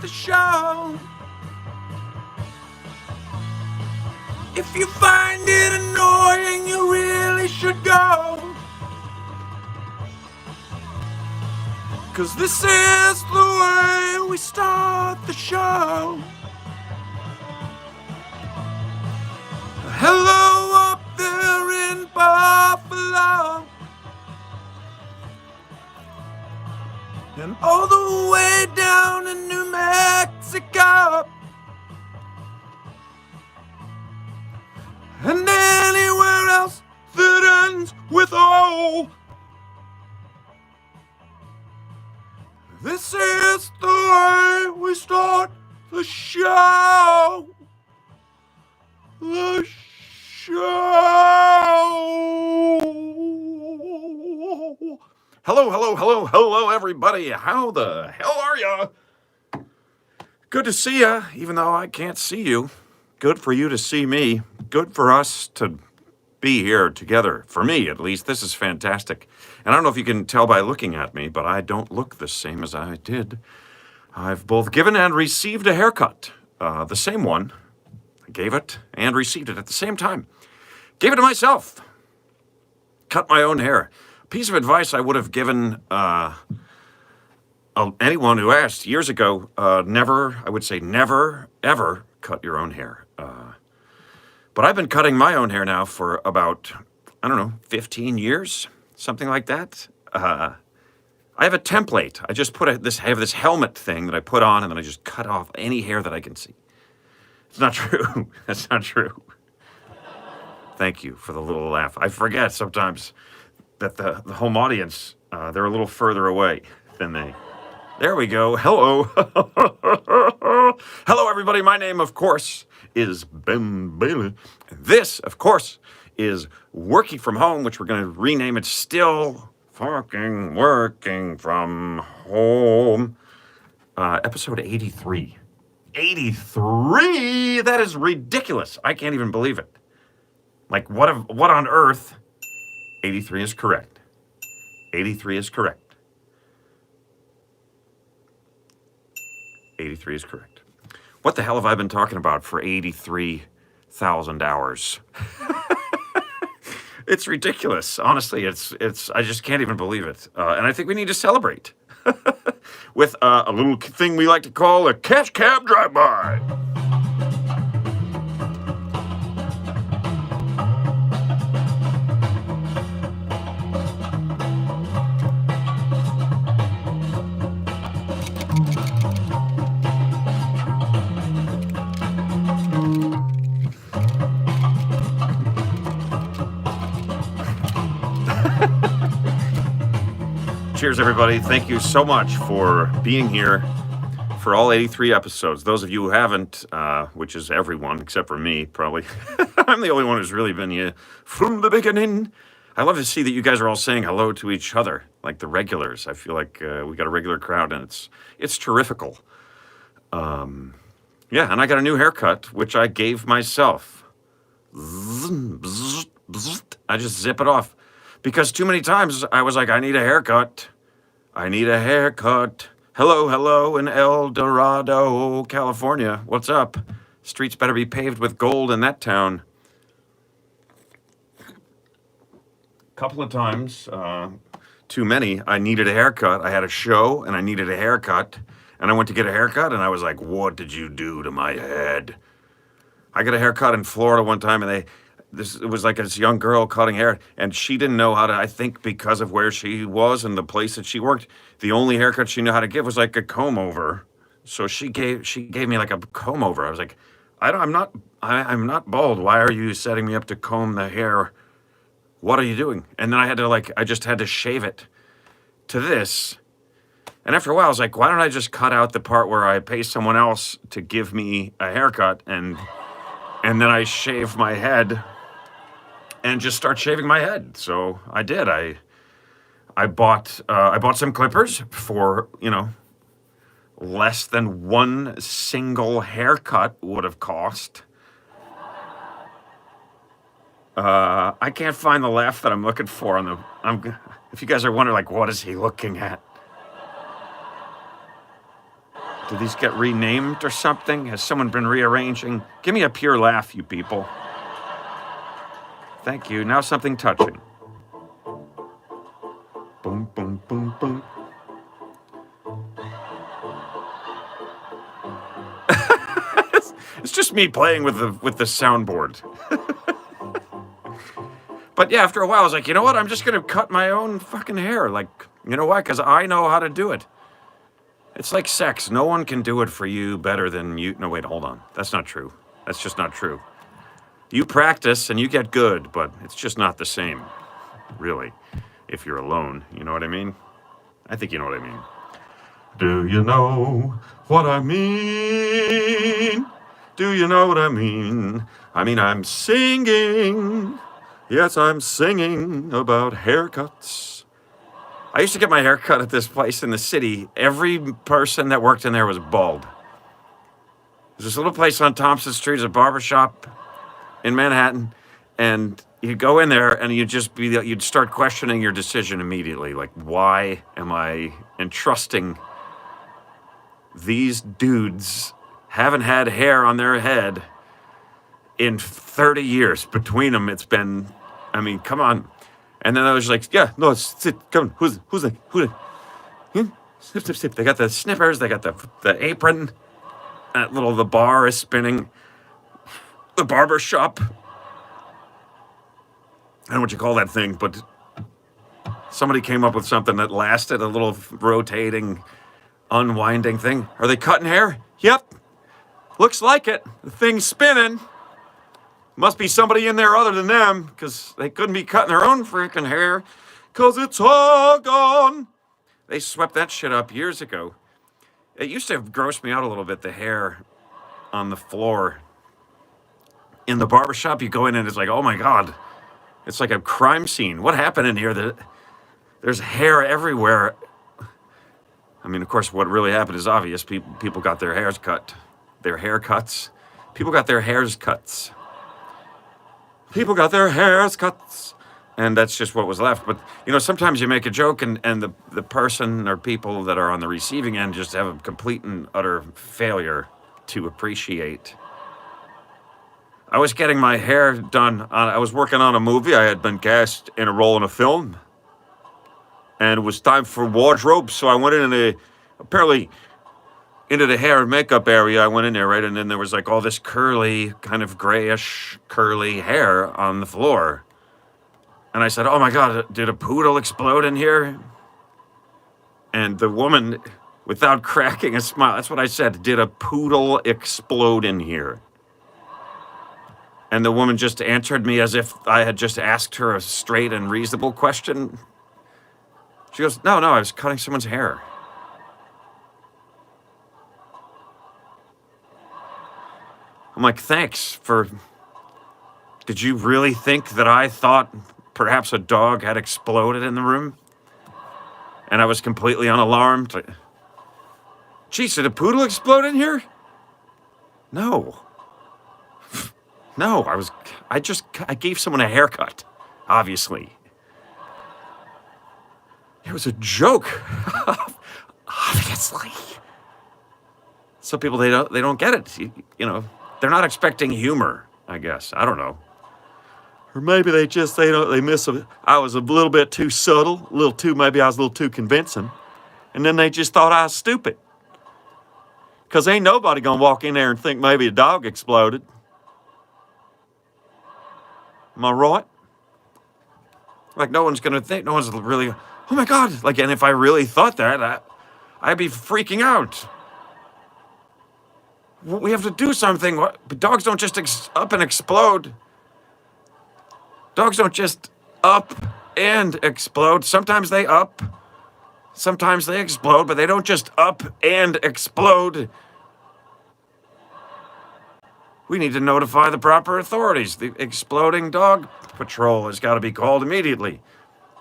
show. If you find it annoying, you really should go. 'Cause this is the way we start the show. Hello up there in Buffalo, and all the way down in New Mexico, and anywhere else that ends with O. This is the way we start the show. The show. Hello, everybody. How the hell are ya? Good to see ya, even though I can't see you. Good for you to see me. Good for us to be here together. For me, at least, this is fantastic. And I don't know if you can tell by looking at me, but I don't look the same as I did. I've both given and received a haircut. The same one. I gave it and received it at the same time. Gave it to myself. Cut my own hair. A piece of advice I would have given anyone who asked years ago, never, ever cut your own hair. But I've been cutting my own hair now for about, 15 years, something like that. I have a template. I just I have this helmet thing that I put on, and then I just cut off any hair that I can see. It's not true. That's not true. Thank you for the little laugh. I forget sometimes that the home audience, they're a little further away than they... There we go. Hello. Hello, everybody. My name, of course, is Ben Bailey. This, of course, is Working From Home, which we're going to rename it Still Fucking Working From Home. Episode 83. 83? That is ridiculous. I can't even believe it. Like, what on earth? 83 is correct. 83 is correct. 83 is correct. What the hell have I been talking about for 83,000 hours? It's ridiculous. Honestly, it's. I just can't even believe it. And I think we need to celebrate with a little thing we like to call a cash cab drive-by. Cheers, everybody. Thank you so much for being here for all 83 episodes. Those of you who haven't, which is everyone except for me, probably. I'm the only one who's really been here from the beginning. I love to see that you guys are all saying hello to each other, like the regulars. I feel like we got a regular crowd, and it's terrifical. Yeah, and I got a new haircut, which I gave myself. I just zip it off. Because too many times I was like, I need a haircut. I need a haircut. Hello in El Dorado, California. What's up? Streets better be paved with gold in that town. Couple of times, too many, I needed a haircut. I had a show and I needed a haircut. And I went to get a haircut and I was like, what did you do to my head? I got a haircut in Florida one time and it was like this young girl cutting hair, and she didn't know how to, I think because of where she was and the place that she worked, the only haircut she knew how to give was like a comb over. So she gave me like a comb over. I was like, I'm not bald. Why are you setting me up to comb the hair? What are you doing? And then I just had to shave it to this. And after a while, I was like, why don't I just cut out the part where I pay someone else to give me a haircut, and then I shave my head and just start shaving my head. So I did. I bought some clippers for, less than one single haircut would have cost. I can't find the laugh that I'm looking for if you guys are wondering, like, what is he looking at? Do these get renamed or something? Has someone been rearranging? Give me a pure laugh, you people. Thank you. Now something touching. Boom, boom, boom, boom. It's just me playing with the soundboard. But yeah, after a while, I was like, you know what? I'm just gonna cut my own fucking hair. Like, you know why? Because I know how to do it. It's like sex. No one can do it for you better than you. No, wait, hold on. That's not true. That's just not true. You practice and you get good, but it's just not the same, really, if you're alone. You know what I mean? I think you know what I mean. Do you know what I mean? Do you know what I mean? I mean, I'm singing. Yes, I'm singing about haircuts. I used to get my hair cut at this place in the city. Every person that worked in there was bald. There's this little place on Thompson Street, it's a barbershop in Manhattan, and you'd go in there and you'd start questioning your decision immediately. Like, why am I entrusting these dudes haven't had hair on their head in 30 years? Between them, it's been, I mean, come on. And then I was like, yeah, no, sit, come on, who's the, snip, snip, snip. They got the snippers, they got the apron, the bar is spinning, the barber shop. I don't know what you call that thing, but somebody came up with something that lasted, a little rotating, unwinding thing. Are they cutting hair? Yep. Looks like it. The thing's spinning. Must be somebody in there other than them, because they couldn't be cutting their own freaking hair, because it's all gone. They swept that shit up years ago. It used to gross me out a little bit, the hair on the floor. In the barbershop, you go in and it's like, oh my God. It's like a crime scene. What happened in here? There's hair everywhere. I mean, of course, what really happened is obvious. People got their hairs cut. Their haircuts. People got their hairs cuts. People got their hairs cuts. And that's just what was left. But, you know, sometimes you make a joke and the person or people that are on the receiving end just have a complete and utter failure to appreciate. I was getting my hair done. I was working on a movie. I had been cast in a role in a film. And it was time for wardrobe. So I went apparently into the hair and makeup area. I went in there, right? And then there was like all this curly, kind of grayish, curly hair on the floor. And I said, oh my God, did a poodle explode in here? And the woman, without cracking a smile, that's what I said, did a poodle explode in here? And the woman just answered me as if I had just asked her a straight and reasonable question. She goes, no, I was cutting someone's hair. I'm like, thanks for... Did you really think that I thought perhaps a dog had exploded in the room? And I was completely unalarmed. Geez, did a poodle explode in here? No. No, I gave someone a haircut, obviously. It was a joke, obviously. Some people, they don't get it. You know, they're not expecting humor, I guess. I don't know. Or maybe they miss I was a little bit too subtle, maybe I was a little too convincing. And then they just thought I was stupid. Because ain't nobody gonna walk in there and think maybe a dog exploded. Am I right? Like no one's really, oh my God. Like, and if I really thought that, I'd be freaking out. We have to do something. But dogs don't just up and explode. Dogs don't just up and explode. Sometimes they up. Sometimes they explode, but they don't just up and explode. We need to notify the proper authorities. The exploding dog patrol has got to be called immediately.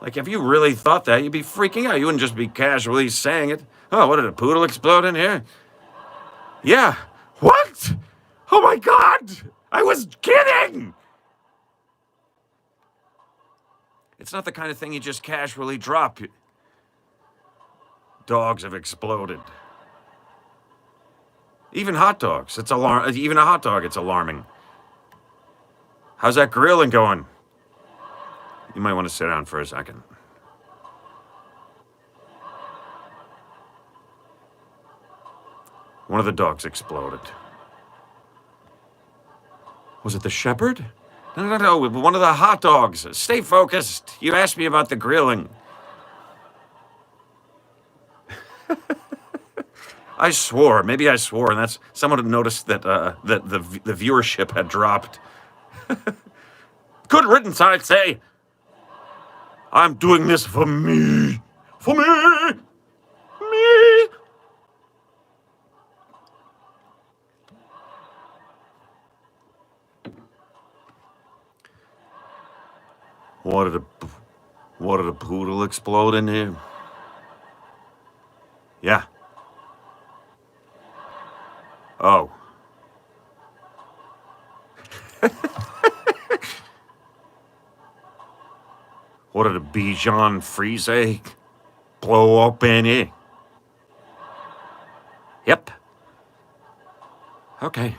Like, if you really thought that, you'd be freaking out. You wouldn't just be casually saying it. Oh, what, did a poodle explode in here? Yeah. What? Oh my God! I was kidding! It's not the kind of thing you just casually drop. Dogs have exploded. Even hot dogs. It's even a hot dog, it's alarming. How's that grilling going? You might want to sit down for a second. One of the dogs exploded. Was it the shepherd? No, one of the hot dogs. Stay focused. You asked me about the grilling. I swore. Maybe I swore, and that's someone had noticed that that the viewership had dropped. Good riddance, I'd say. I'm doing this for me. For me. Me. What did a poodle explode in here? Yeah. Oh. What did a Bichon Frise blow up in here? Yep. Okay.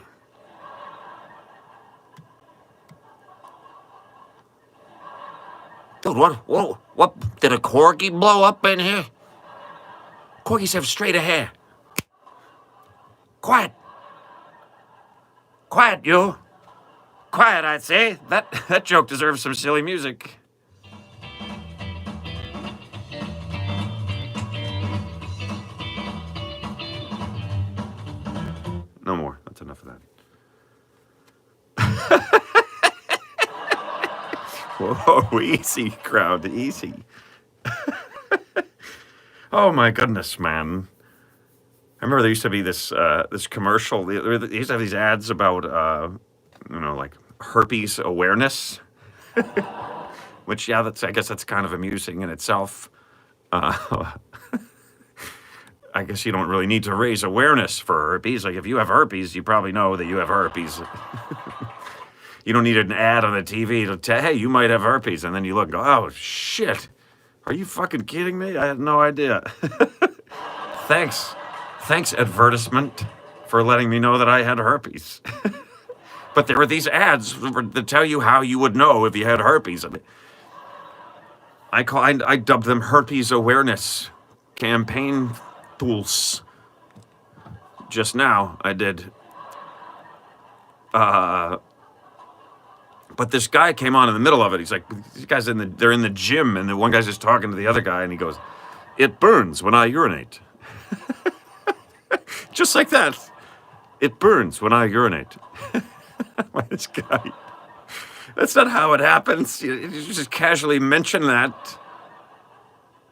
Dude, what? Did a corgi blow up in here? Corgis have straighter hair. Quiet. Quiet, you. Quiet, I'd say. That joke deserves some silly music. No more. That's enough of that. Whoa, easy, crowd, easy. Oh my goodness, man. I remember there used to be this commercial. They used to have these ads about like herpes awareness, which I guess that's kind of amusing in itself. I guess you don't really need to raise awareness for herpes. Like if you have herpes, you probably know that you have herpes. You don't need an ad on the TV to tell, hey, you might have herpes, and then you look and go, oh shit, are you fucking kidding me? I had no idea. Thanks advertisement, for letting me know that I had herpes. But there were these ads that tell you how you would know if you had herpes. I dubbed them herpes awareness campaign tools. Just now I did. But this guy came on in the middle of it. He's like, these guys they're in the gym, and the one guy's just talking to the other guy, and he goes, "It burns when I urinate." Just like that. It burns when I urinate. This guy. That's not how it happens. You just casually mention that.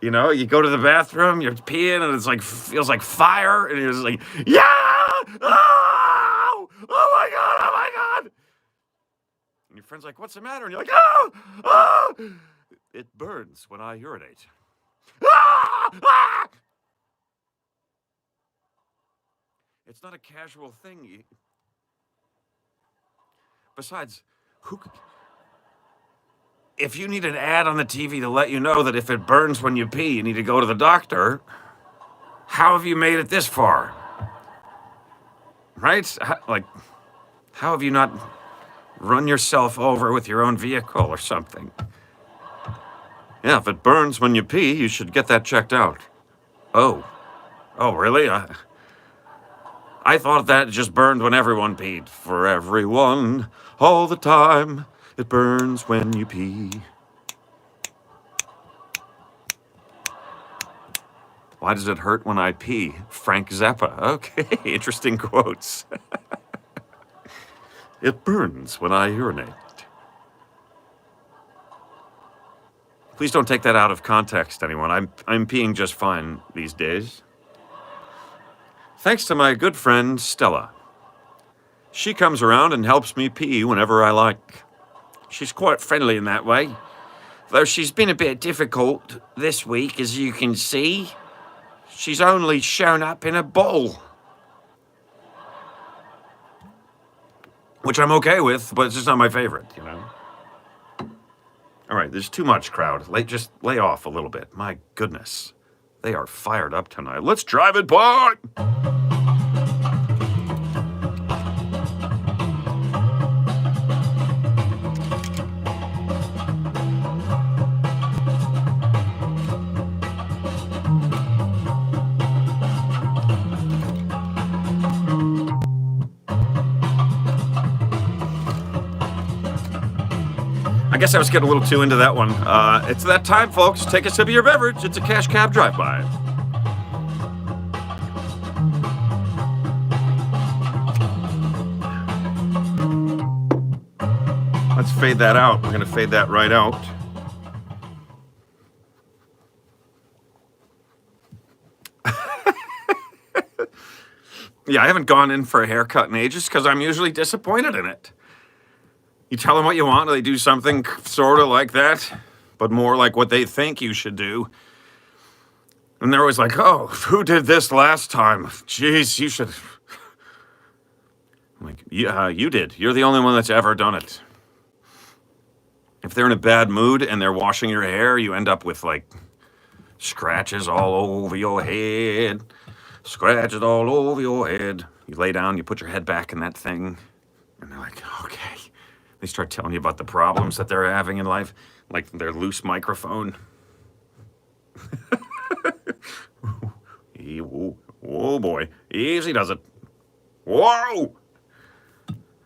You know, you go to the bathroom, you're peeing, and it's like feels like fire, and you're just like, yeah! Oh! Oh my god! Oh my god! And your friend's like, what's the matter? And you're like, oh! Oh! It burns when I urinate. Ah! Ah! It's not a casual thing. Besides, if you need an ad on the TV to let you know that if it burns when you pee, you need to go to the doctor, how have you made it this far? Right? How have you not run yourself over with your own vehicle or something? Yeah, if it burns when you pee, you should get that checked out. Oh, really? I thought that just burned when everyone peed. For everyone, all the time, it burns when you pee. Why does it hurt when I pee? Frank Zappa. Okay, interesting quotes. It burns when I urinate. Please don't take that out of context, anyone. I'm peeing just fine these days. Thanks to my good friend Stella. She comes around and helps me pee whenever I like. She's quite friendly in that way, though she's been a bit difficult this week, as you can see. She's only shown up in a bowl. Which I'm okay with, but it's just not my favorite, you know? All right, there's too much, crowd. Just lay off a little bit. My goodness. They are fired up tonight. Let's drive it by! I guess I was getting a little too into that one. It's that time, folks. Take a sip of your beverage. It's a Cash Cab Drive-By. Let's fade that out. We're going to fade that right out. Yeah, I haven't gone in for a haircut in ages because I'm usually disappointed in it. You tell them what you want, they do something sort of like that, but more like what they think you should do. And they're always like, oh, who did this last time? Jeez, you should... I'm like, yeah, you did. You're the only one that's ever done it. If they're in a bad mood and they're washing your hair, you end up with, like, scratches all over your head. Scratches all over your head. You lay down, you put your head back in that thing, and they're like, okay. They start telling you about the problems that they're having in life, like their loose microphone. Oh boy, easy does it. Whoa!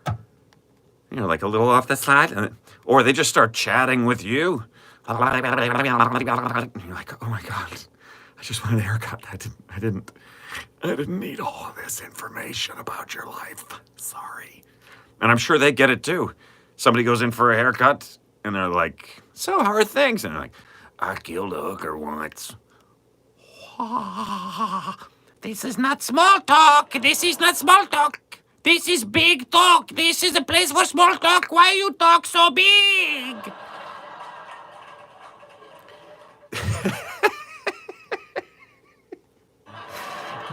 You know, like a little off the side, or they just start chatting with you. And you're like, oh my God, I just wanted a haircut. I didn't need all of this information about your life. Sorry. And I'm sure they get it too. Somebody goes in for a haircut and they're like, so how are things? And they're like, I killed a hooker once. This is not small talk. This is not small talk. This is big talk. This is a place for small talk. Why you talk so big?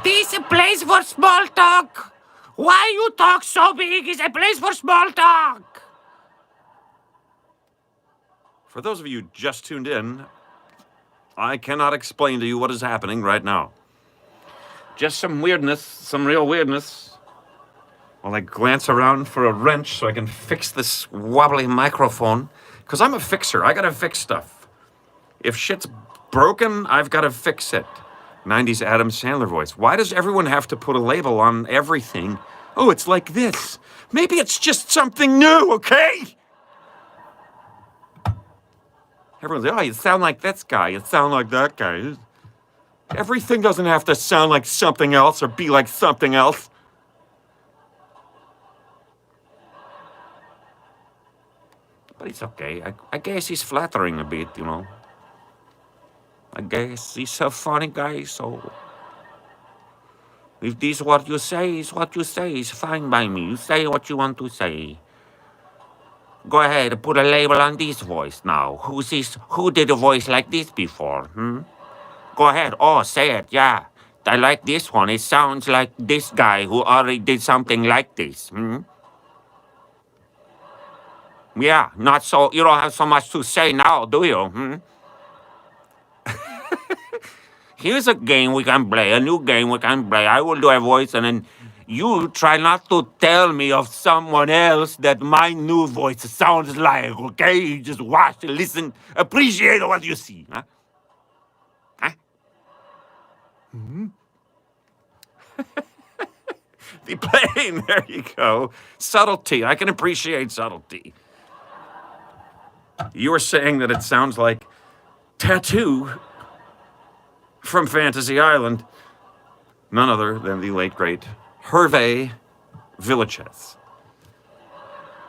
This is a place for small talk. Why you talk so big is a place for small talk. For those of you just tuned in, I cannot explain to you what is happening right now. Just some weirdness, some real weirdness. While I glance around for a wrench so I can fix this wobbly microphone. Because I'm a fixer. I gotta fix stuff. If shit's broken, I've gotta fix it. 90s Adam Sandler voice. Why does everyone have to put a label on everything? Oh, it's like this. Maybe it's just something new, okay? Everyone's like, oh, you sound like this guy. You sound like that guy. Everything doesn't have to sound like something else or be like something else. But it's okay. I guess he's flattering a bit, you know. I guess he's a funny guy, so... If this what you say is what you say, it's fine by me. You say what you want to say. Go ahead, put a label on this voice now. Who's this? Who did a voice like this before? Go ahead. Oh, say it, yeah. I like this one. It sounds like this guy who already did something like this. Yeah, not so... You don't have so much to say now, do you? Here's a game we can play, a new game we can play. I will do a voice, and then you try not to tell me of someone else that my new voice sounds like, okay? You just watch, listen, appreciate what you see. Huh? The plane, there you go. Subtlety, I can appreciate subtlety. You were saying that it sounds like Tattoo from Fantasy Island, none other than the late, great Hervé Villachez.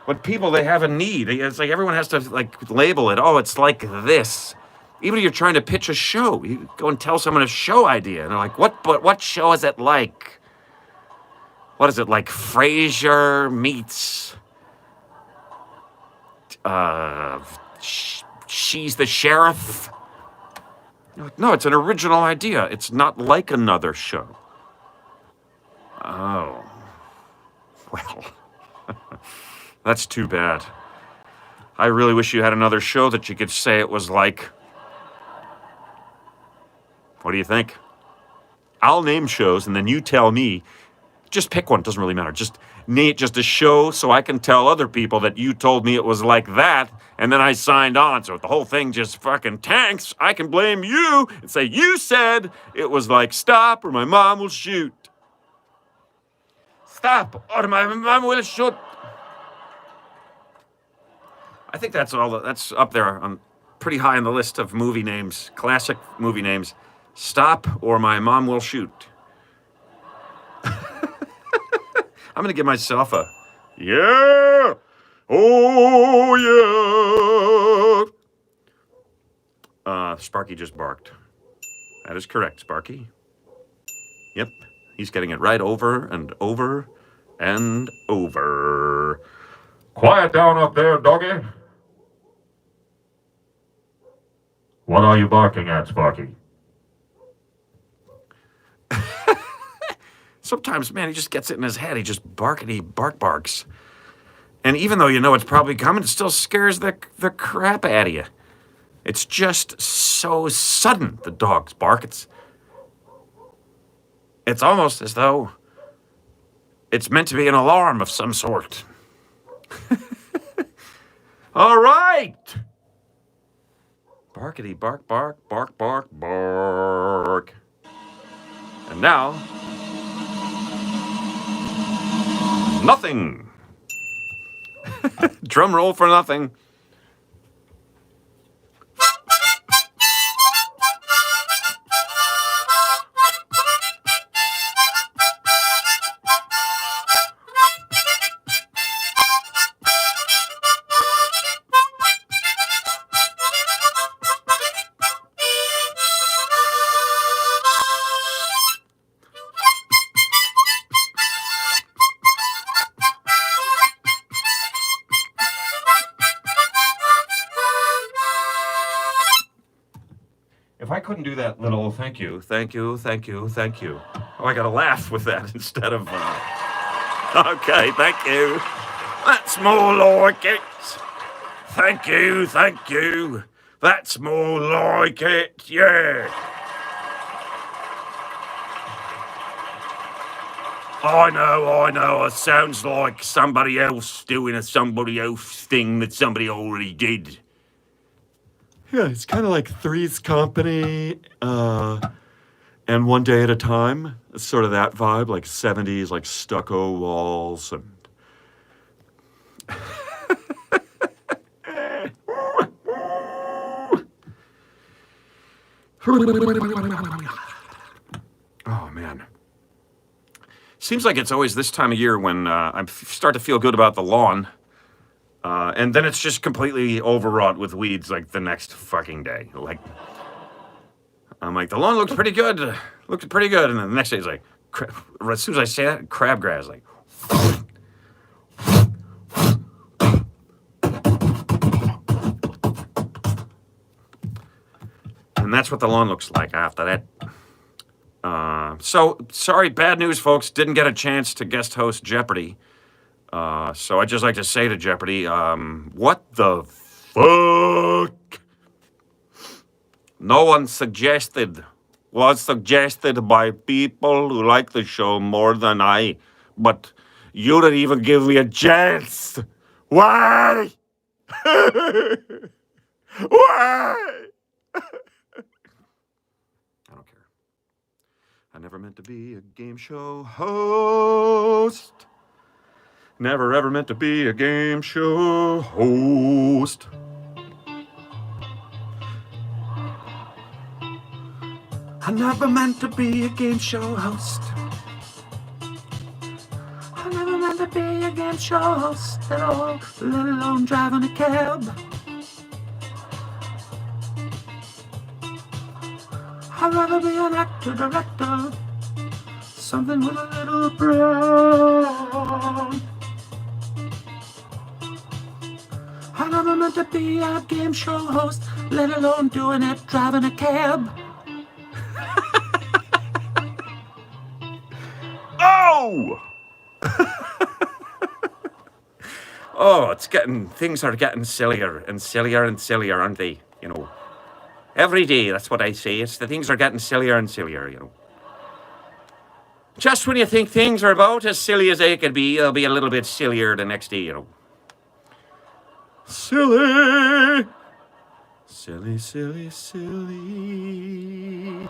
But people, they have a need. It's like everyone has to, like, label it. Oh, it's like this. Even if you're trying to pitch a show, you go and tell someone a show idea, and they're like, what show is it like? What is it, like Frasier meets... She's the Sheriff? No, it's an original idea. It's not like another show. Oh. Well, that's too bad. I really wish you had another show that you could say it was like. What do you think? I'll name shows, and then you tell me. Just pick one. Doesn't really matter. Just name just a show so I can tell other people that you told me it was like that, and then I signed on. So if the whole thing just fucking tanks, I can blame you and say, you said it was like stop or my mom will shoot. Stop or my mom will shoot. I think that's all. That's up there on pretty high on the list of movie names, classic movie names. Stop or My Mom Will Shoot. I'm gonna give myself a yeah. Oh yeah. Sparky just barked. That is correct, Sparky. Yep, he's getting it right over and over and over. Quiet down up there, doggy. What are you barking at, Sparky? Sometimes, man, he just gets it in his head. He just barks. And even though you know it's probably coming, it still scares the crap out of you. It's just so sudden, the dog's bark. It's almost as though it's meant to be an alarm of some sort. All right. Barkity bark, bark, bark, bark, bark. And now, nothing. Drum roll for nothing. If I couldn't do that little thank you. Oh, I gotta laugh with that instead of. Okay, thank you. That's more like it. Thank you. That's more like it. Yeah. I know. It sounds like somebody else doing a somebody else thing that somebody already did. Yeah, it's kind of like Three's Company and One Day at a Time. It's sort of that vibe, like 70s, like stucco walls and. Oh, man. Seems like it's always this time of year when I start to feel good about the lawn. And then it's just completely overwrought with weeds like the next fucking day. Like, I'm like, the lawn looks pretty good. And then the next day it's like, as soon as I say that, crabgrass, like. And that's what the lawn looks like after that. So, sorry, bad news, folks. Didn't get a chance to guest host Jeopardy. So I'd just like to say to Jeopardy, what the fuck? No one suggested. Was suggested by people who like the show more than I. But you didn't even give me a chance. Why? Why? I don't care. I never meant to be a game show host. Never ever meant to be a game show host. I never meant to be a game show host. I never meant to be a game show host at all, let alone driving a cab. I'd rather be an actor, director, something with a little brawn. I never meant to be a game show host, let alone doing it driving a cab. Oh! Oh, things are getting sillier and sillier and sillier, aren't they? You know, every day, that's what I say. The things are getting sillier and sillier, you know. Just when you think things are about as silly as they could be, they'll be a little bit sillier the next day, you know. Silly. Silly, silly, silly.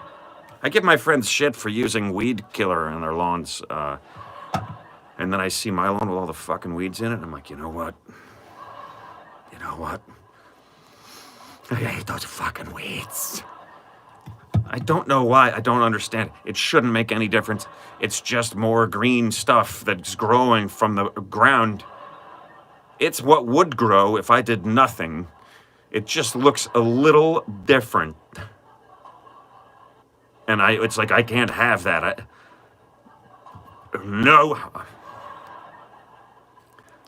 I give my friends shit for using weed killer on their lawns. And then I see my lawn with all the fucking weeds in it, and I'm like, you know what? know what? I hate those fucking weeds. I don't know why. I don't understand. It shouldn't make any difference. It's just more green stuff that's growing from the ground. It's what would grow if I did nothing. It just looks a little different. And it's like, I can't have that. No.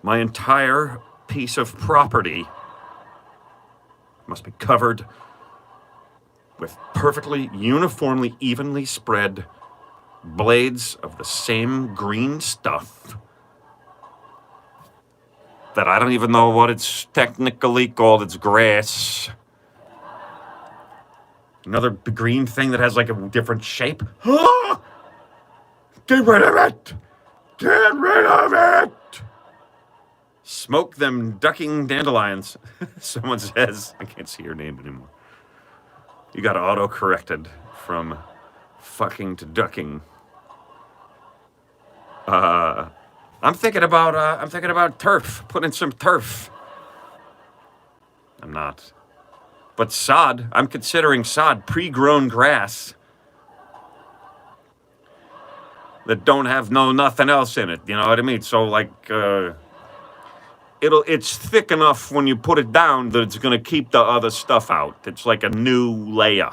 My entire piece of property must be covered with perfectly, uniformly, evenly spread blades of the same green stuff that I don't even know what it's technically called. It's grass. Another green thing that has like a different shape. Ah! Get rid of it! Get rid of it! Smoke them ducking dandelions. Someone says, I can't see your name anymore. You got auto-corrected from fucking to ducking. I'm thinking about turf. Put in some turf. I'm not. But sod. I'm considering sod. Pre-grown grass. That don't have nothing else in it. You know what I mean? So like, it's thick enough when you put it down that it's gonna keep the other stuff out. It's like a new layer.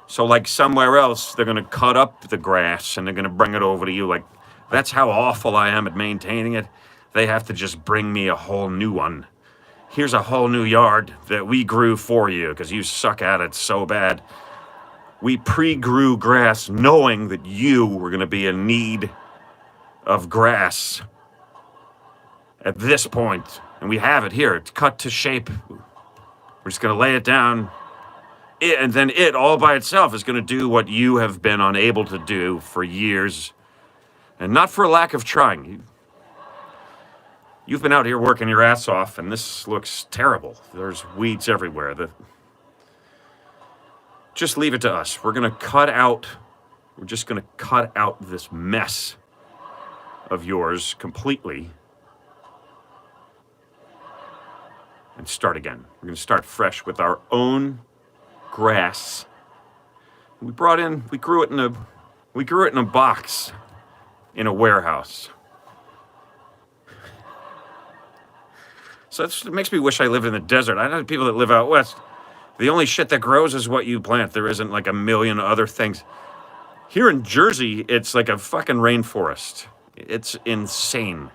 So like somewhere else, they're gonna cut up the grass and they're gonna bring it over to you. Like, that's how awful I am at maintaining it. They have to just bring me a whole new one. Here's a whole new yard that we grew for you because you suck at it so bad. We pre-grew grass knowing that you were going to be in need of grass at this point. And we have it here. It's cut to shape. We're just going to lay it down. And then it all by itself is going to do what you have been unable to do for years. And not for lack of trying. You've been out here working your ass off, and this looks terrible. There's weeds everywhere. Just leave it to us. We're just going to cut out this mess of yours completely and start again. We're going to start fresh with our own grass. We grew it in a box in a warehouse. So it makes me wish I lived in the desert. I know people that live out west. The only shit that grows is what you plant. There isn't like a million other things. Here in Jersey, it's like a fucking rainforest. It's insane.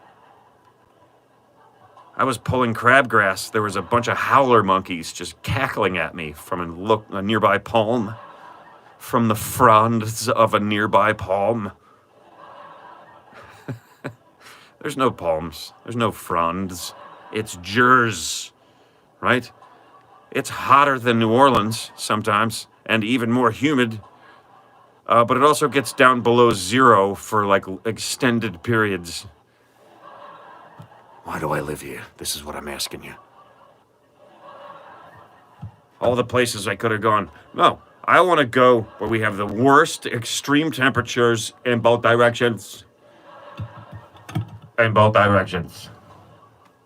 I was pulling crabgrass. There was a bunch of howler monkeys just cackling at me from a nearby palm. From the fronds of a nearby palm. There's no palms. There's no fronds. It's Jersey, right? It's hotter than New Orleans sometimes, and even more humid. But it also gets down below zero for like extended periods. Why do I live here? This is what I'm asking you. All the places I could have gone. No, I want to go where we have the worst extreme temperatures in both directions. In both directions.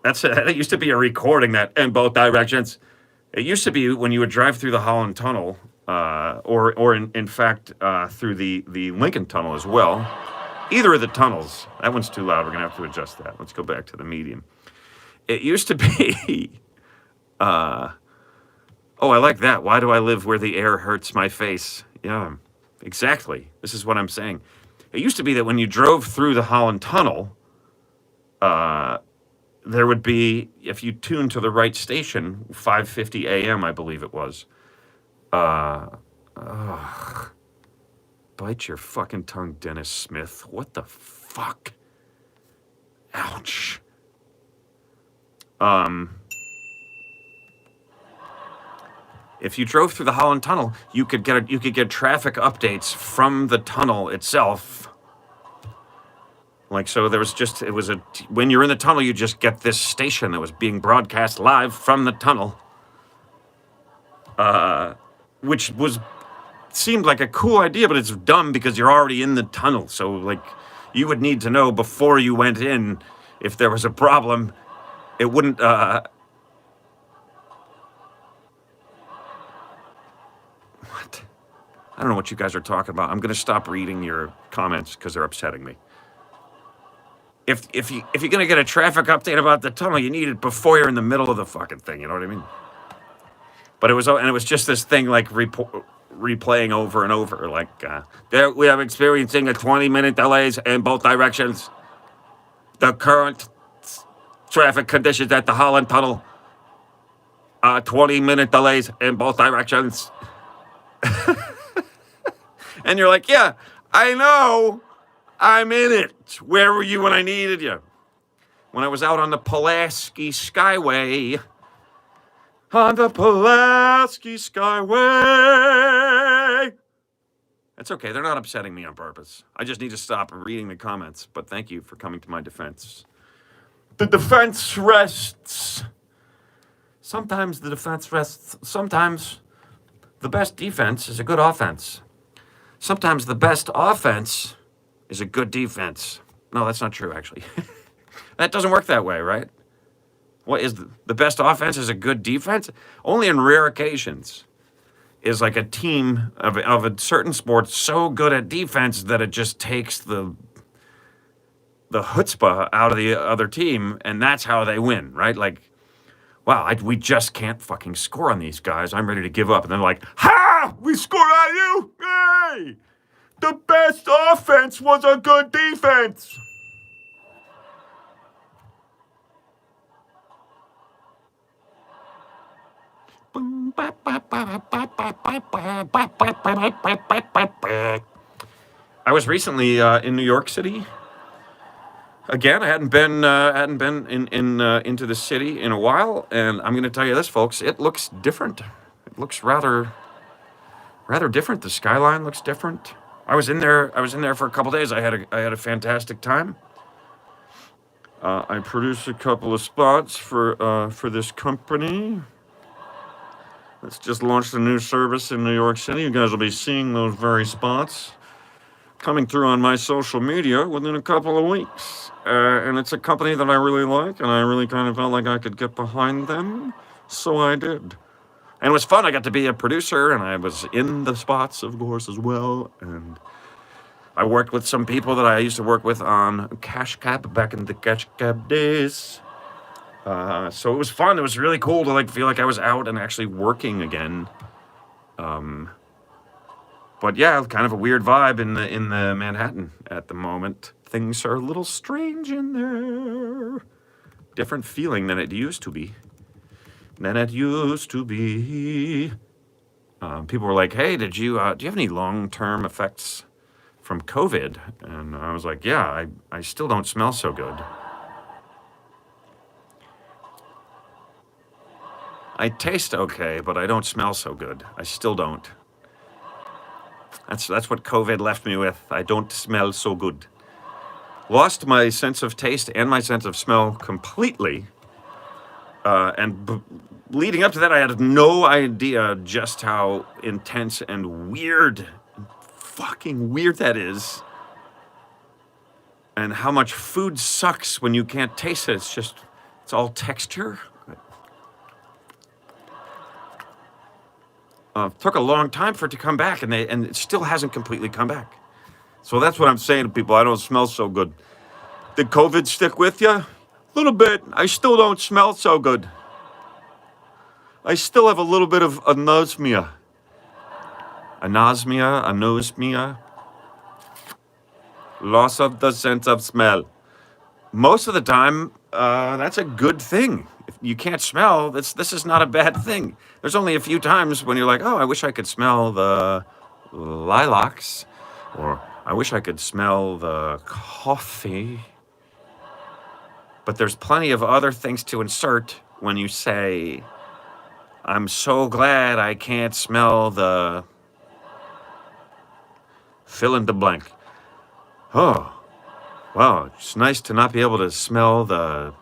That used to be a recording, that in both directions. It used to be when you would drive through the Holland Tunnel, or in fact, through the Lincoln Tunnel as well. Either of the tunnels. That one's too loud. We're going to have to adjust that. Let's go back to the medium. It used to be, oh, I like that. Why do I live where the air hurts my face? Yeah, exactly. This is what I'm saying. It used to be that when you drove through the Holland Tunnel, there would be, if you tuned to the right station, 5:50 a.m., I believe it was. Bite your fucking tongue, Dennis Smith. What the fuck? Ouch. If you drove through the Holland Tunnel, you could get traffic updates from the tunnel itself. Like, so there was when you're in the tunnel, you just get this station that was being broadcast live from the tunnel. Which seemed like a cool idea, but it's dumb because you're already in the tunnel. So, like, you would need to know before you went in if there was a problem. It wouldn't. What? I don't know what you guys are talking about. I'm going to stop reading your comments because they're upsetting me. If you're gonna get a traffic update about the tunnel, you need it before you're in the middle of the fucking thing. You know what I mean? But it was just this thing like replaying over and over. Like there we are experiencing a 20-minute delays in both directions. The current traffic conditions at the Holland Tunnel. 20-minute delays in both directions. And you're like, yeah, I know. I'm in it. Where were you when I needed you? When I was out on the Pulaski Skyway. On the Pulaski Skyway. That's okay. They're not upsetting me on purpose. I just need to stop reading the comments. But thank you for coming to my defense. The defense rests. Sometimes the defense rests. Sometimes the best defense is a good offense. Sometimes the best offense is a good defense. No, that's not true, actually. That doesn't work that way, right? What is the best offense is a good defense? Only in rare occasions is like a team of a certain sport so good at defense that it just takes the chutzpah out of the other team, and that's how they win, right? Like, wow, we just can't fucking score on these guys. I'm ready to give up. And they're like, ha! We scored on you! Hey! The best offense was a good defense! I was recently in New York City. Again, I hadn't been into the city in a while, and I'm going to tell you this, folks. It looks different. It looks rather different. The skyline looks different. I was in there for a couple days. I had a fantastic time. I produced a couple of spots for this company. Let's just launch a new service in New York City. You guys will be seeing those very spots coming through on my social media within a couple of weeks. And it's a company that I really like, and I really kind of felt like I could get behind them, so I did. And it was fun. I got to be a producer, and I was in the spots, of course, as well. And I worked with some people that I used to work with on Cash Cab back in the Cash Cab days. So it was fun. It was really cool to feel like I was out and actually working again. But yeah, kind of a weird vibe in the Manhattan at the moment. Things are a little strange in there. Different feeling than it used to be. People were like, "Hey, do you have any long-term effects from COVID?" And I was like, "Yeah, I still don't smell so good." I taste okay, but I don't smell so good. I still don't. That's what COVID left me with. I don't smell so good. Lost my sense of taste and my sense of smell completely. Leading up to that, I had no idea just how intense and weird, fucking weird that is. And how much food sucks when you can't taste it. It's all texture. Took a long time for it to come back, and it still hasn't completely come back. So that's what I'm saying to people. I don't smell so good. Did COVID stick with you? A little bit. I still don't smell so good. I still have a little bit of anosmia. Anosmia. Loss of the sense of smell. Most of the time, that's a good thing. If you can't smell, this is not a bad thing. There's only a few times when you're like, oh, I wish I could smell the lilacs, or I wish I could smell the coffee. But there's plenty of other things to insert when you say, I'm so glad I can't smell the fill in the blank. Oh, wow, it's nice to not be able to smell the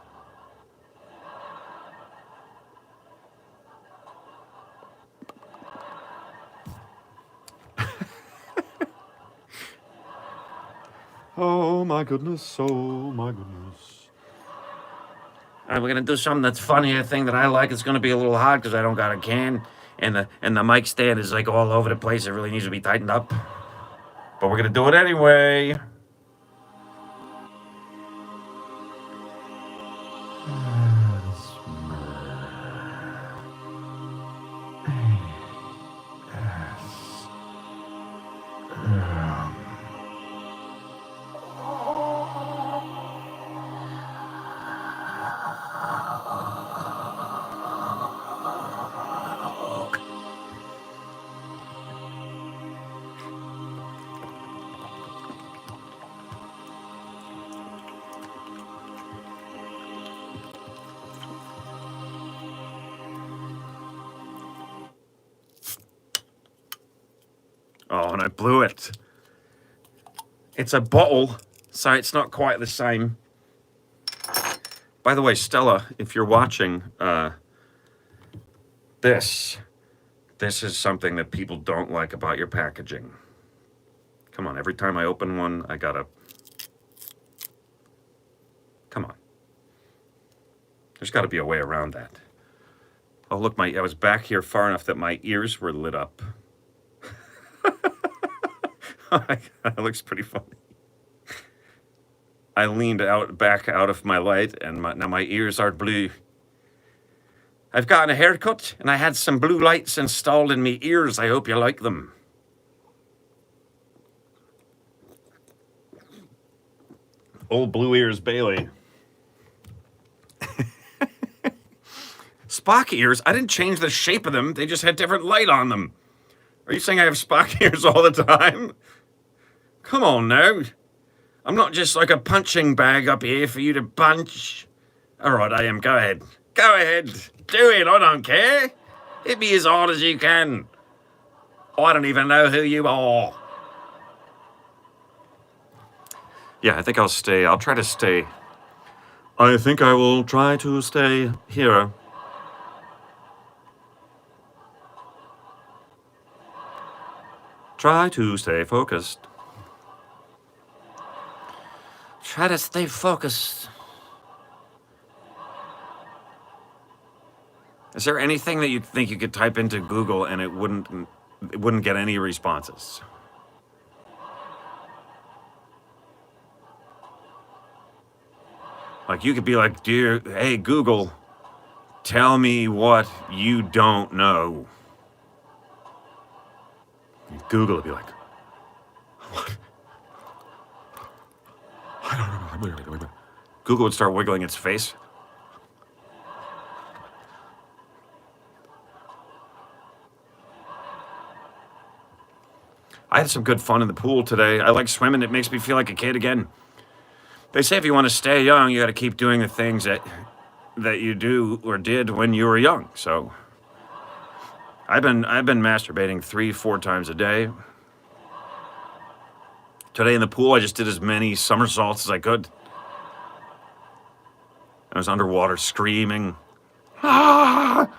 Oh my goodness, oh my goodness. All right, we're gonna do something that's funny. A thing that I like. It's gonna be a little hard because I don't got a can, and the mic stand is like all over the place. It really needs to be tightened up. But we're gonna do it anyway. Oh, and I blew it. It's a bottle, so it's not quite the same. By the way, Stella, if you're watching, this is something that people don't like about your packaging. Come on, every time I open one, I gotta... Come on. There's gotta be a way around that. Oh, look, I was back here far enough that my ears were lit up. Oh my God, it looks pretty funny. I leaned back out of my light, and now my ears are blue. I've gotten a haircut, and I had some blue lights installed in me ears. I hope you like them. Old Blue Ears Bailey. Spock ears? I didn't change the shape of them. They just had different light on them. Are you saying I have Spock ears all the time? Come on now. I'm not just like a punching bag up here for you to punch. All right, I am. Go ahead. Go ahead. Do it. I don't care. Hit me as hard as you can. I don't even know who you are. Yeah, I think I'll stay. I'll try to stay. I think I will try to stay here. Try to stay focused. Try to stay focused. Is there anything that you think you could type into Google and it wouldn't get any responses? Like you could be like, hey Google, tell me what you don't know. Google would be like, what? I don't know. Google would start wiggling its face. I had some good fun in the pool today. I like swimming. It makes me feel like a kid again. They say if you want to stay young, you got to keep doing the things that you do or did when you were young. So I've been masturbating 3-4 times a day. Today in the pool, I just did as many somersaults as I could. I was underwater screaming. Ah!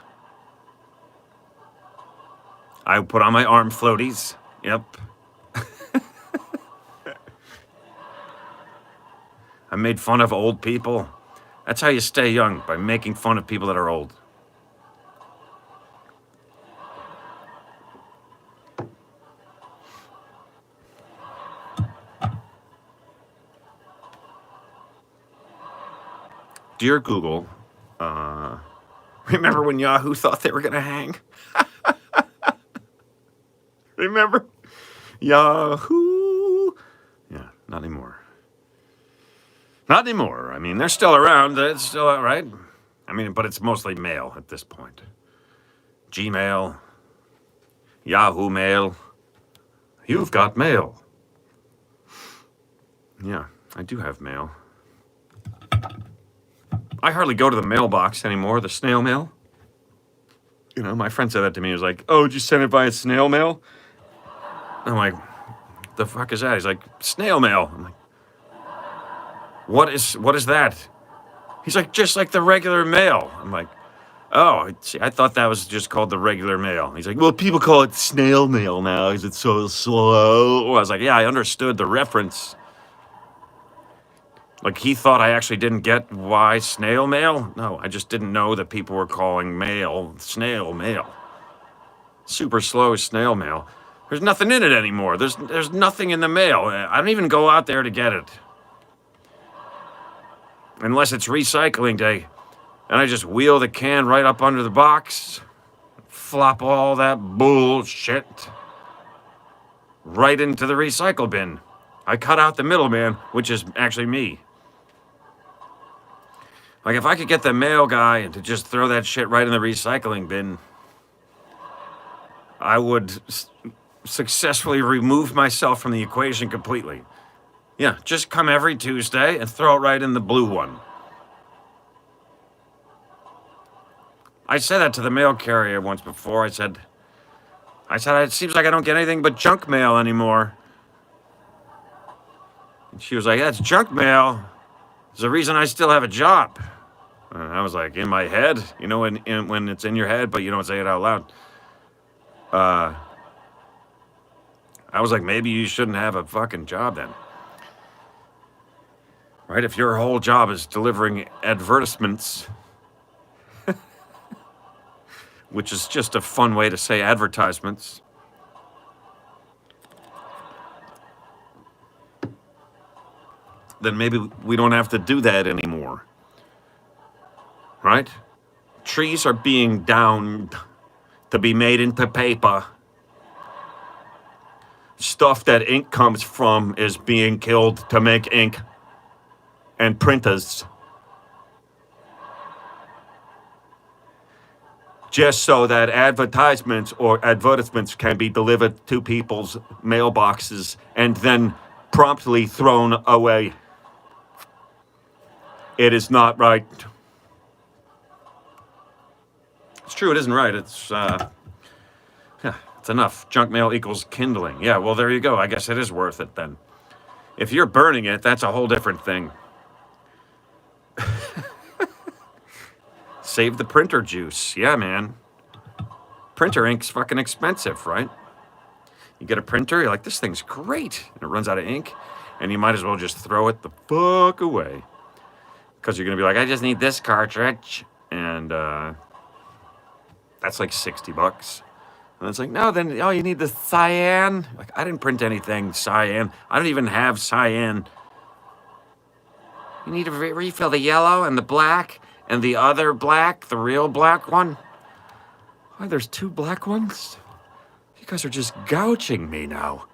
I put on my arm floaties. Yep. I made fun of old people. That's how you stay young, by making fun of people that are old. Dear Google, remember when Yahoo thought they were going to hang? Remember? Yahoo! Yeah, not anymore. Not anymore. I mean, they're still around. It's still all right. I mean, but it's mostly mail at this point. Gmail, Yahoo Mail. You've got mail. Yeah, I do have mail. I hardly go to the mailbox anymore, the snail mail. You know, my friend said that to me. He was like, oh, did you send it via snail mail? I'm like, the fuck is that? He's like, snail mail. I'm like, what is that? He's like, just like the regular mail. I'm like, oh, see, I thought that was just called the regular mail. He's like, well, people call it snail mail now because it's so slow. I was like, yeah, I understood the reference. Like he thought I actually didn't get why snail mail? No, I just didn't know that people were calling mail snail mail. Super slow snail mail. There's nothing in it anymore. There's nothing in the mail. I don't even go out there to get it. Unless it's recycling day. And I just wheel the can right up under the box, flop all that bullshit right into the recycle bin. I cut out the middleman, which is actually me. Like if I could get the mail guy to just throw that shit right in the recycling bin, I would successfully remove myself from the equation completely. Yeah, just come every Tuesday and throw it right in the blue one. I said that to the mail carrier once before. I said, it seems like I don't get anything but junk mail anymore. And she was like, that's junk mail. There's a reason I still have a job. And I was like, in my head, you know, when it's in your head, but you don't say it out loud. I was like, maybe you shouldn't have a fucking job then. Right? If your whole job is delivering advertisements, which is just a fun way to say advertisements. Then maybe we don't have to do that anymore. Right? Trees are being downed to be made into paper. Stuff that ink comes from is being killed to make ink and printers. Just so that advertisements can be delivered to people's mailboxes and then promptly thrown away. It is not right. It's true, it isn't right. It's enough. Junk mail equals kindling. Yeah, well, there you go. I guess it is worth it then. If you're burning it, that's a whole different thing. Save the printer juice. Yeah, man. Printer ink's fucking expensive, right? You get a printer, you're like, this thing's great. And it runs out of ink, and you might as well just throw it the fuck away. Because you're going to be like, I just need this cartridge. And that's like $60. And it's like, no, then, you need the cyan. Like, I didn't print anything cyan. I don't even have cyan. You need to refill the yellow and the black and the other black, the real black one. Why, there's two black ones? You guys are just gouging me now.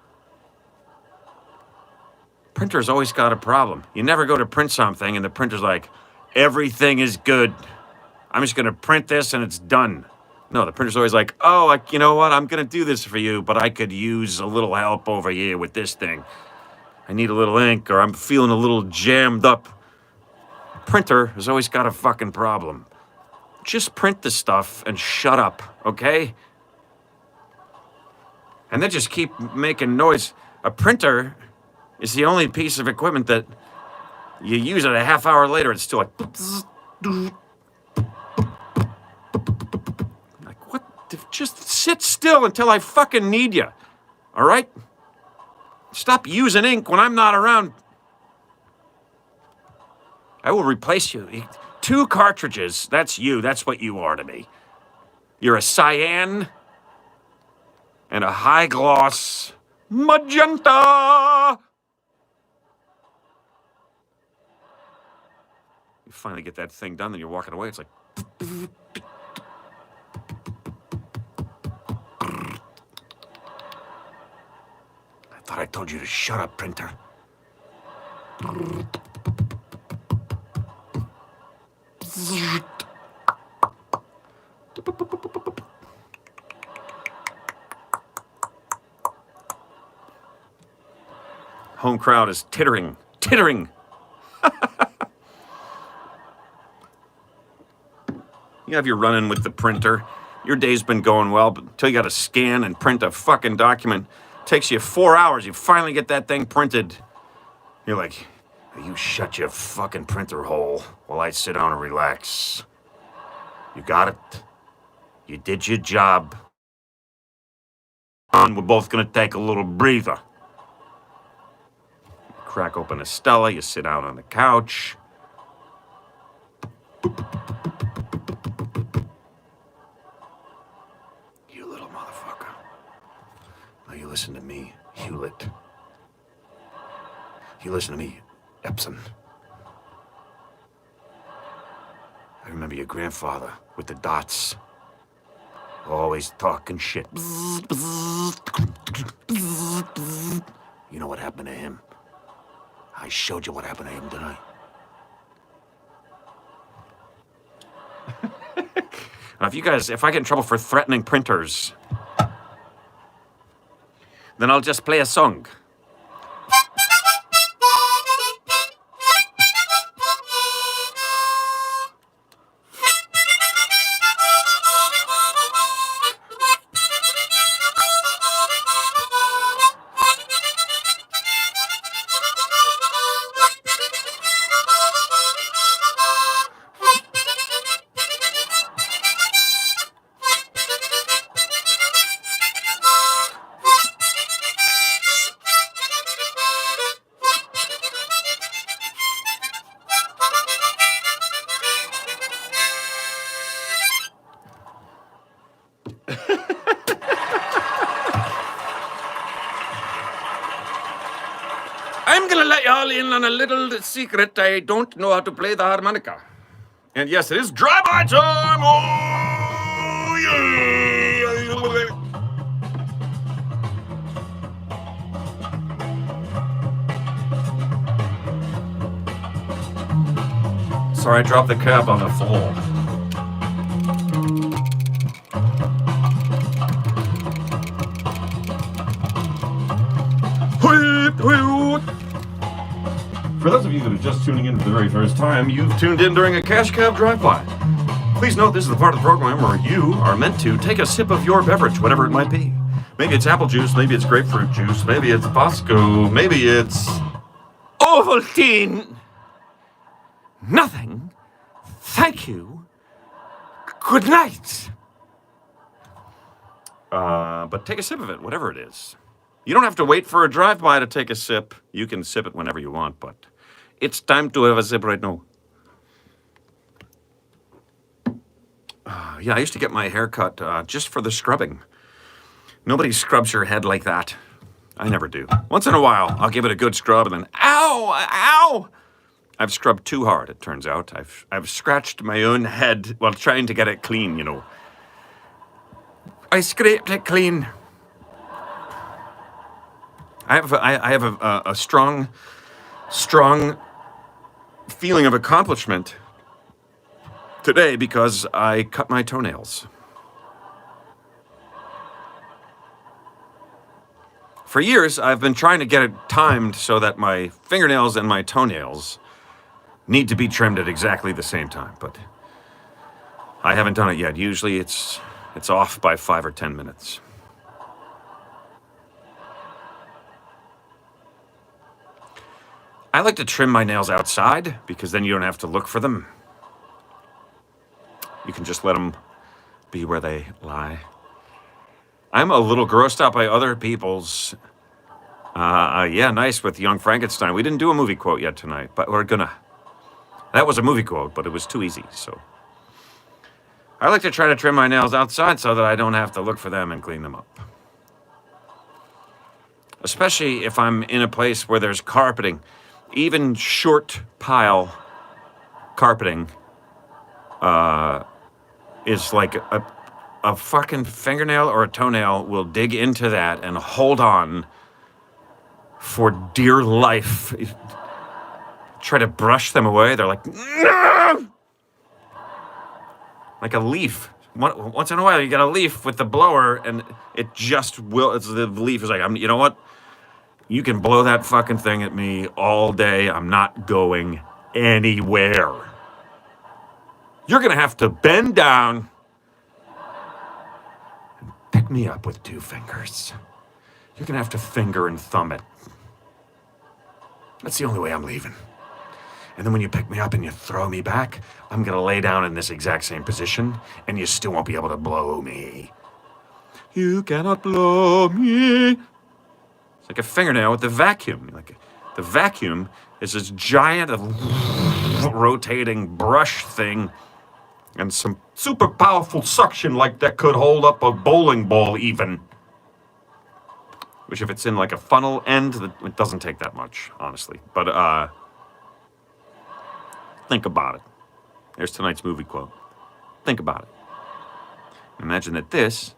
Printer's always got a problem. You never go to print something and the printer's like, everything is good. I'm just going to print this and it's done. No, the printer's always like, you know what? I'm going to do this for you, but I could use a little help over here with this thing. I need a little ink, or I'm feeling a little jammed up. Printer has always got a fucking problem. Just print the stuff and shut up, okay? And then just keep making noise. A printer is the only piece of equipment that you use it a half hour later, it's still like... Just sit still until I fucking need you. All right? Stop using ink when I'm not around. I will replace you. 2 cartridges. That's you. That's what you are to me. You're a cyan and a high gloss magenta. You finally get that thing done, then you're walking away. It's like... I thought I told you to shut up, printer. Home crowd is tittering. You have your run-in with the printer. Your day's been going well, but until you got to scan and print a fucking document, takes you 4 hours. You finally get that thing printed. You're like, you shut your fucking printer hole while I sit down and relax. You got it. You did your job. And we're both gonna take a little breather. crack open a Stella, you sit down on the couch. You little motherfucker. Now you listen to me, Hewlett. You listen to me, Epson. I remember your grandfather with the dots. Always talking shit. You know what happened to him? I showed you what happened to him, didn't I? Now, if I get in trouble for threatening printers, then I'll just play a song. I'm gonna let you all in on a little secret. I don't know how to play the harmonica. And yes, it is drive-by time! Oh, yeah! Sorry, I dropped the cap on the floor. For those of you that are just tuning in for the very first time, you've tuned in during a Cash Cab Drive-By. Please note this is the part of the program where you are meant to take a sip of your beverage, whatever it might be. Maybe it's apple juice, maybe it's grapefruit juice, maybe it's Bosco, maybe it's Ovaltine. Nothing. Thank you. Good night. But take a sip of it, whatever it is. You don't have to wait for a drive-by to take a sip. You can sip it whenever you want, but it's time to have a sip right now. Yeah, I used to get my hair cut just for the scrubbing. Nobody scrubs your head like that. I never do. Once in a while, I'll give it a good scrub and then, ow, ow! I've scrubbed too hard, it turns out. I've scratched my own head while trying to get it clean, you know. I scraped it clean. I have a strong feeling of accomplishment today because I cut my toenails. For years, I've been trying to get it timed so that my fingernails and my toenails need to be trimmed at exactly the same time, but I haven't done it yet. Usually it's off by 5 or 10 minutes. I like to trim my nails outside because then you don't have to look for them. You can just let them be where they lie. I'm a little grossed out by other people's, yeah, nice with Young Frankenstein. We didn't do a movie quote yet tonight, but we're gonna. That was a movie quote, but it was too easy, so. I like to try to trim my nails outside so that I don't have to look for them and clean them up. Especially if I'm in a place where there's carpeting. Even short pile carpeting is like a fucking fingernail or a toenail will dig into that and hold on for dear life. Try to brush them away. They're like, no! Like a leaf. Once in a while, you get a leaf with the blower, and it just will. The leaf is like, you know what? You can blow that fucking thing at me all day. I'm not going anywhere. You're gonna have to bend down and pick me up with 2 fingers. You're gonna have to finger and thumb it. That's the only way I'm leaving. And then when you pick me up and you throw me back, I'm gonna lay down in this exact same position, and you still won't be able to blow me. You cannot blow me. It's like a fingernail with the vacuum. Like The vacuum is this giant rotating brush thing and some super powerful suction like that could hold up a bowling ball even. Which if it's in like a funnel end, it doesn't take that much, honestly. But think about it. There's tonight's movie quote. Think about it. Imagine that this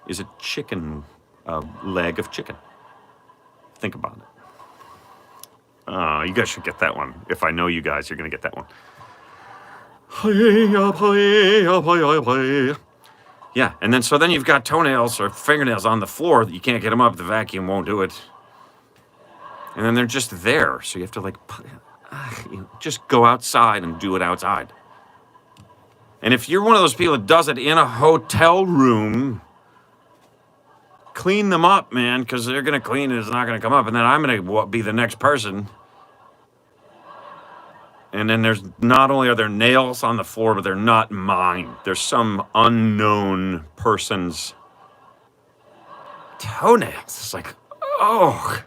is a chicken, leg of chicken. Think about it. You guys should get that one. If I know you guys, you're going to get that one. Yeah, and then you've got toenails or fingernails on the floor that you can't get them up. The vacuum won't do it. And then they're just there. So you have to like, just go outside and do it outside. And if you're one of those people that does it in a hotel room, clean them up, man, because they're going to clean it. It's not going to come up. And then I'm going to be the next person. And then there's not only are there nails on the floor, but they're not mine. There's some unknown person's toenails. It's like, oh.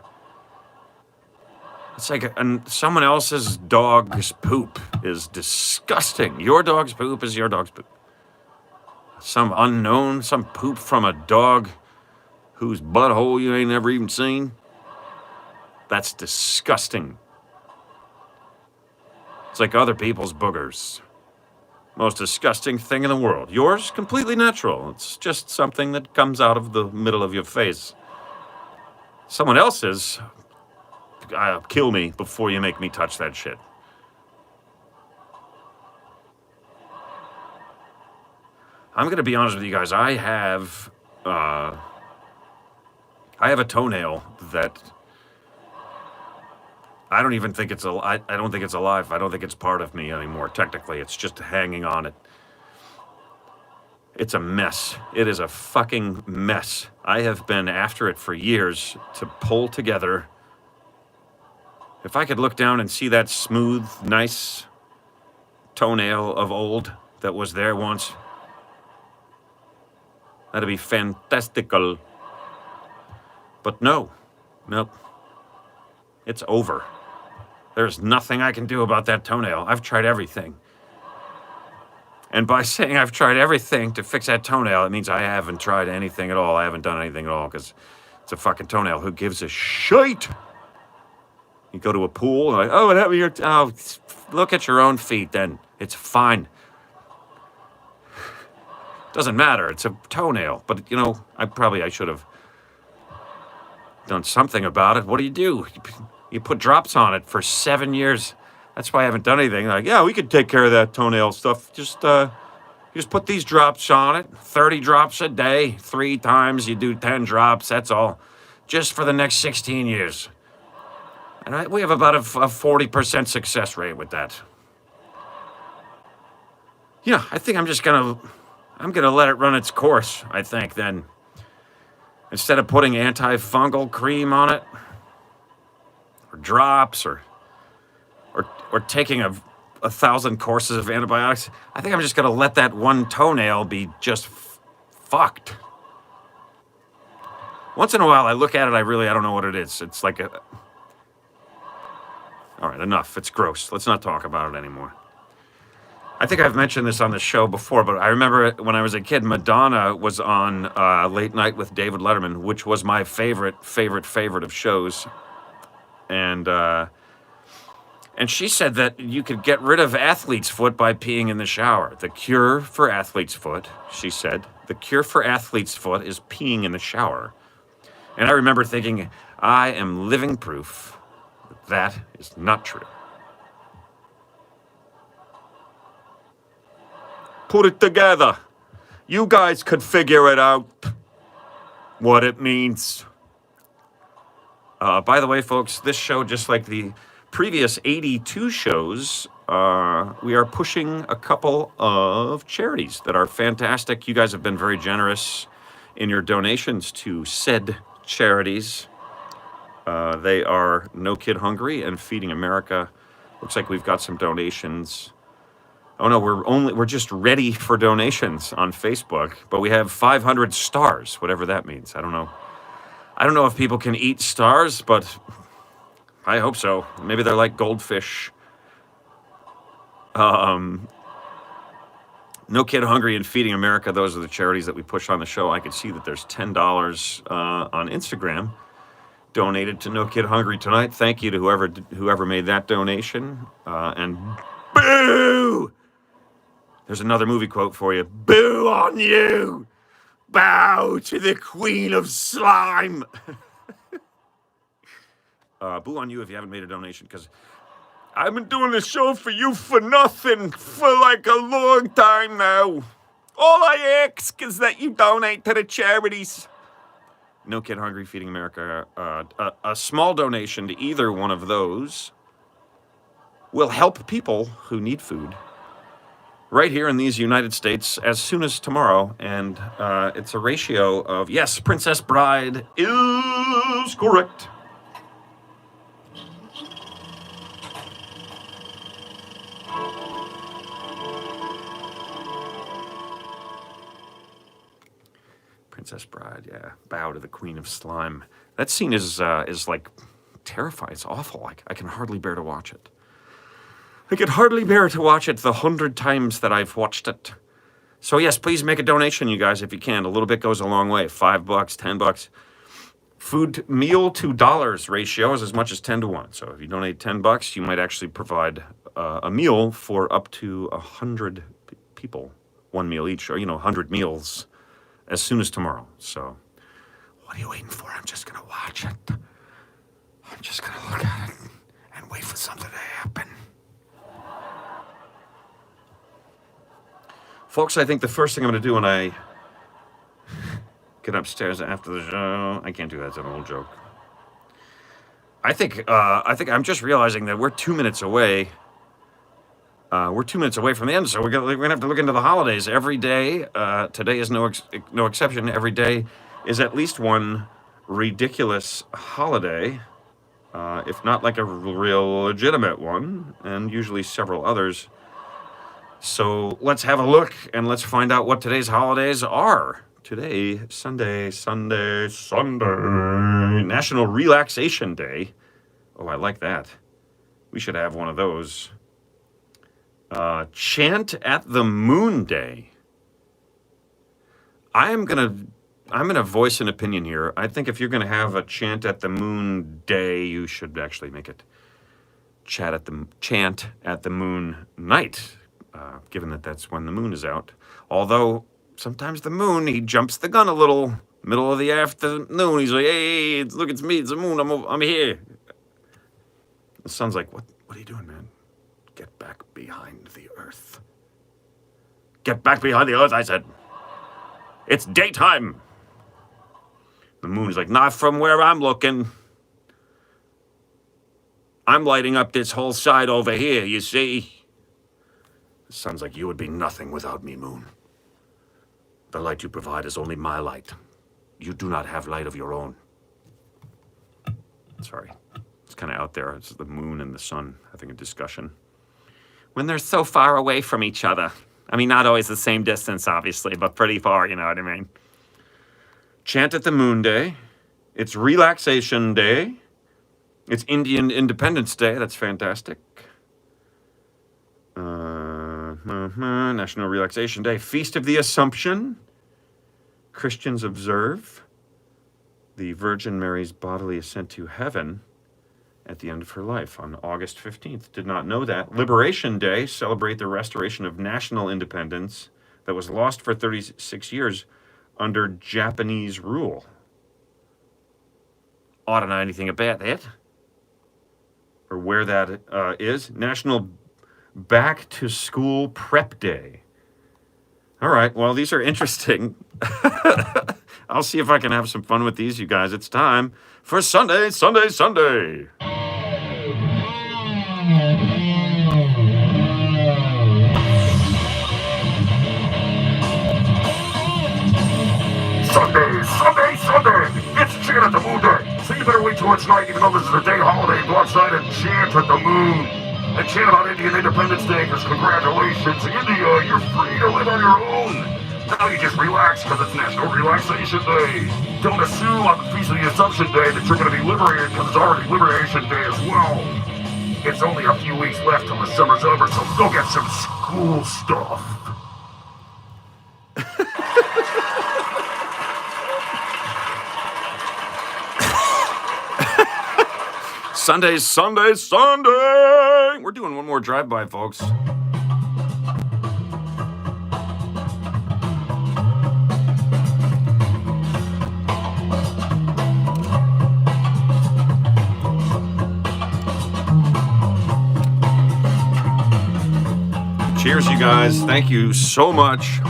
It's like someone else's dog's poop is disgusting. Your dog's poop is your dog's poop. Some unknown, some poop from a dog whose butthole you ain't never even seen. That's disgusting. It's like other people's boogers. Most disgusting thing in the world. Yours, completely natural. It's just something that comes out of the middle of your face. Someone else's, kill me before you make me touch that shit. I'm going to be honest with you guys. I have a toenail that I don't even think I don't think it's alive. I don't think it's part of me anymore. Technically, it's just hanging on it. It's a mess. It is a fucking mess. I have been after it for years to pull together. If I could look down and see that smooth, nice toenail of old that was there once, that'd be fantastical. But no. Nope. It's over. There's nothing I can do about that toenail. I've tried everything. And by saying I've tried everything to fix that toenail, it means I haven't tried anything at all. I haven't done anything at all because it's a fucking toenail. Who gives a shit? You go to a pool and like, oh, what happened to your look at your own feet then. It's fine. Doesn't matter. It's a toenail. But, you know, I should have done something about it. What do? You put drops on it for 7 years. That's why I haven't done anything. Like, yeah, we could take care of that toenail stuff. Just put these drops on it. 30 drops a day. 3 times you do 10 drops. That's all. Just for the next 16 years. And we have about a 40% success rate with that. Yeah, I think I'm gonna let it run its course, I think, then. Instead of putting antifungal cream on it, or drops, or taking a 1,000 courses of antibiotics, I think I'm just gonna let that one toenail be just fucked. Once in a while, I look at it, I don't know what it is. It's like all right, enough. It's gross. Let's not talk about it anymore. I think I've mentioned this on the show before, but I remember when I was a kid, Madonna was on Late Night with David Letterman, which was my favorite of shows. And she said that you could get rid of athlete's foot by peeing in the shower. The cure for athlete's foot, she said, the cure for athlete's foot is peeing in the shower. And I remember thinking, I am living proof that is not true. Put it together. You guys could figure it out. What it means. By the way, folks, this show, just like the previous 82 shows, we are pushing a couple of charities that are fantastic. You guys have been very generous in your donations to said charities. They are No Kid Hungry and Feeding America. Looks like we've got some donations. Oh no, we're just ready for donations on Facebook, but we have 500 stars, whatever that means. I don't know if people can eat stars, but I hope so. Maybe they're like goldfish. No Kid Hungry and Feeding America. Those are the charities that we push on the show. I could see that there's $10 on Instagram donated to No Kid Hungry tonight. Thank you to whoever made that donation. And boo! There's another movie quote for you. Boo on you! Bow to the Queen of Slime! Boo on you if you haven't made a donation, because I've been doing this show for you for nothing for like a long time now. All I ask is that you donate to the charities. No Kid Hungry, Feeding America. A small donation to either one of those will help people who need food right here in these United States as soon as tomorrow. And it's a ratio of, yes, Princess Bride is correct. Princess Bride, yeah. Bow to the Queen of Slime. That scene is like terrifying. It's awful. I can hardly bear to watch it. I can hardly bear to watch it the 100 times that I've watched it. So yes, please make a donation, you guys, if you can. A little bit goes a long way. $5, $10. Food meal to dollars ratio is as much as 10 to 1. So if you donate $10, you might actually provide a meal for up to 100 people. One meal each, or 100 meals as soon as tomorrow. So what are you waiting for? I'm just going to watch it. I'm just going to look at it and wait for something to happen. Folks, I think the first thing I'm going to do when I get upstairs after the show, I can't do that, it's an old joke. I think I'm just realizing that we're 2 minutes away. We're 2 minutes away from the end, so we're gonna have to look into the holidays every day. Today is no exception. Every day is at least one ridiculous holiday, if not like a real legitimate one, and usually several others. So let's have a look and let's find out what today's holidays are. Today, Sunday, National Relaxation Day. Oh, I like that. We should have one of those. Chant at the Moon Day. I'm gonna voice an opinion here. I think if you're gonna have a chant at the moon day, you should actually make it chant at the moon night, given that that's when the moon is out. Although sometimes the moon, he jumps the gun a little. Middle of the afternoon, he's like, "Hey, look, it's me, it's the moon. I'm here." The sun's like, "What are you doing, man? Get back behind the earth. Get back behind the earth," I said. "It's daytime." The moon is like, "Not from where I'm looking. I'm lighting up this whole side over here, you see." The sun's like, "You would be nothing without me, moon. The light you provide is only my light. You do not have light of your own." Sorry. It's kind of out there. It's the moon and the sun having a discussion. When they're so far away from each other. I mean, not always the same distance, obviously, but pretty far, you know what I mean? Chant at the Moon Day. It's Relaxation Day. It's Indian Independence Day. That's fantastic. National Relaxation Day. Feast of the Assumption. Christians observe the Virgin Mary's bodily ascent to heaven at the end of her life on August 15th. Did not know that. Liberation Day, celebrate the restoration of national independence that was lost for 36 years under Japanese rule. Ought to know anything about that, or where that is. National Back to School Prep Day. All right, well, these are interesting. I'll see if I can have some fun with these, you guys. It's time for Sunday. Sunday, it's chant at the moon day. So you better wait till it's night, even though this is a day holiday, go outside and chant at the moon. And chant about Indian Independence Day, because congratulations, India, you're free to live on your own. Now you just relax because it's National Relaxation Day. Don't assume on the Feast of the Assumption Day that you're going to be liberated because it's already Liberation Day as well. It's only a few weeks left till the summer's over, so go get some school stuff. Sunday, Sunday, Sunday. We're doing one more drive-by, folks. Cheers, you guys. Thank you so much.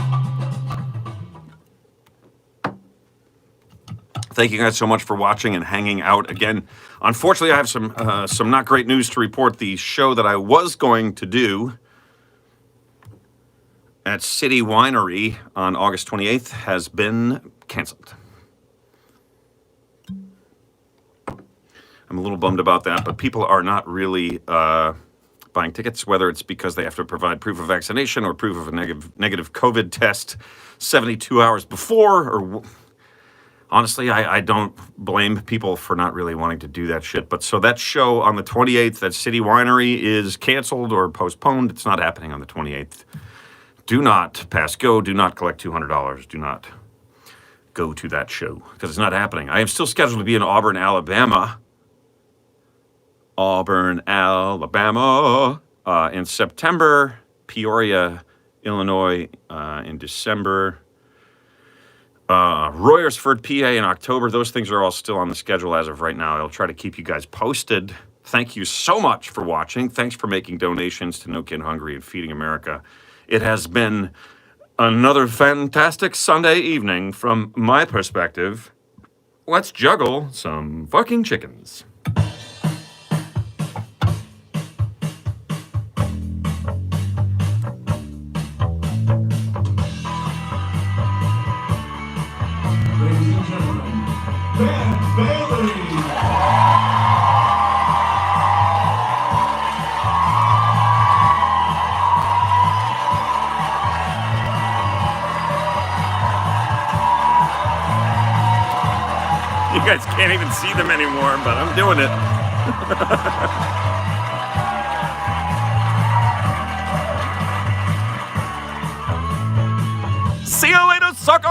Thank you guys so much for watching and hanging out again. Unfortunately, I have some not great news to report. The show that I was going to do at City Winery on August 28th has been canceled. I'm a little bummed about that, but people are not really buying tickets, whether it's because they have to provide proof of vaccination or proof of a negative COVID test 72 hours before, or honestly, I don't blame people for not really wanting to do that shit. But so that show on the 28th at City Winery is canceled or postponed. It's not happening on the 28th. Do not pass go. Do not collect $200. Do not go to that show because it's not happening. I am still scheduled to be in Auburn, Alabama. In September. Peoria, Illinois in December. Royersford, PA in October. Those things are all still on the schedule as of right now. I'll try to keep you guys posted. Thank you so much for watching. Thanks for making donations to No Kid Hungry and Feeding America. It has been another fantastic Sunday evening from my perspective. Let's juggle some fucking chickens. You guys can't even see them anymore, but I'm doing it. See you later, suckers!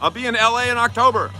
I'll be in LA in October.